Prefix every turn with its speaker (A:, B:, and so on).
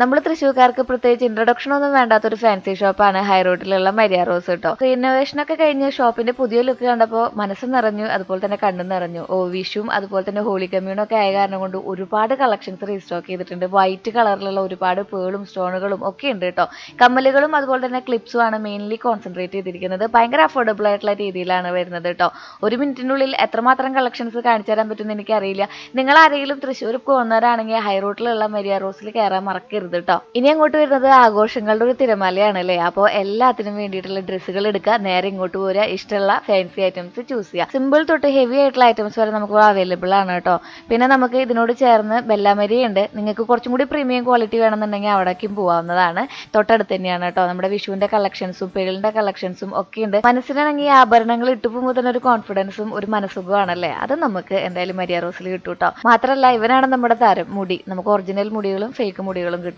A: നമ്മൾ തൃശ്ശൂർക്കാർക്ക് പ്രത്യേകിച്ച് ഇൻട്രൊഡക്ഷൻ ഒന്നും വേണ്ടാത്തൊരു ഫാൻസി ഷോപ്പാണ് ഹൈ റോഡിലുള്ള മരിയ റോസ് കേട്ടോ. റിനോവേഷൻ ഒക്കെ കഴിഞ്ഞ് ഷോപ്പിന്റെ പുതിയ ലുക്ക് കണ്ടപ്പോൾ മനസ്സ് നിറഞ്ഞു, അതുപോലെ തന്നെ കണ്ണും നിറഞ്ഞു. വിഷുവും അതുപോലെ തന്നെ ഹോളി കമ്മ്യൂണും ഒക്കെ ആയ കാരണം കൊണ്ട് ഒരുപാട് കളക്ഷൻസ് റീസ്റ്റോക്ക് ചെയ്തിട്ടുണ്ട്. വൈറ്റ് കളറിലുള്ള ഒരുപാട് പേളും സ്റ്റോണുകളും ഒക്കെ ഉണ്ട് കേട്ടോ. കമ്മലുകളും അതുപോലെ തന്നെ ക്ലിപ്സും ആണ് മെയിൻലി കോൺസെൻട്രേറ്റ് ചെയ്തിരിക്കുന്നത്. ഭയങ്കര അഫോർഡബിൾ ആയിട്ടുള്ള രീതിയിലാണ് വരുന്നത് കേട്ടോ. ഒരു മിനിറ്റിനുള്ളിൽ എത്രമാത്രം കളക്ഷൻസ് കാണിച്ചു തരാൻ പറ്റുമെന്ന് എനിക്കറിയില്ല. നിങ്ങൾ ആരെങ്കിലും തൃശ്ശൂർ പോകുന്നവരാണെങ്കിൽ ഹൈ റോഡിലുള്ള മരിയ റോസിൽ കയറാൻ മറക്കരുത് കേട്ടോ. ഇനി അങ്ങോട്ട് വരുന്നത് ആഘോഷങ്ങളുടെ ഒരു തിരമാലയാണ് അല്ലേ. അപ്പോൾ എല്ലാത്തിനും വേണ്ടിയിട്ടുള്ള ഡ്രസ്സുകൾ എടുക്കുക, നേരെ ഇങ്ങോട്ട് പോരുക, ഇഷ്ടമുള്ള ഫാൻസി ഐറ്റംസ് ചൂസ് ചെയ്യുക. സിമ്പിൾ തൊട്ട് ഹെവി ആയിട്ടുള്ള ഐറ്റംസ് വരെ നമുക്ക് അവൈലബിൾ ആണ് കേട്ടോ. പിന്നെ നമുക്ക് ഇതിനോട് ചേർന്ന് ബെല്ലാമരി ഉണ്ട്. നിങ്ങൾക്ക് കുറച്ചും കൂടി പ്രീമിയം ക്വാളിറ്റി വേണമെന്നുണ്ടെങ്കിൽ അവിടേക്കും പോകാവുന്നതാണ്. തൊട്ടടുത്ത് തന്നെയാണ് കേട്ടോ. നമ്മുടെ വിഷുവിന്റെ കളക്ഷൻസും പേളിന്റെ കളക്ഷൻസും ഒക്കെ ഉണ്ട്. മനസ്സിനാണെങ്കിൽ ആഭരണങ്ങൾ ഇട്ടു പോകുമ്പോൾ തന്നെ ഒരു കോൺഫിഡൻസും ഒരു മനസ്സുഖമാണല്ലേ. അത് നമുക്ക് എന്തായാലും മരിയ റോസിൽ കിട്ടും കേട്ടോ. മാത്രമല്ല ഇവനാണ് നമ്മുടെ താരം. മുടി നമുക്ക് ഒറിജിനൽ മുടികളും ഫേക്ക് മുടികളും കിട്ടും.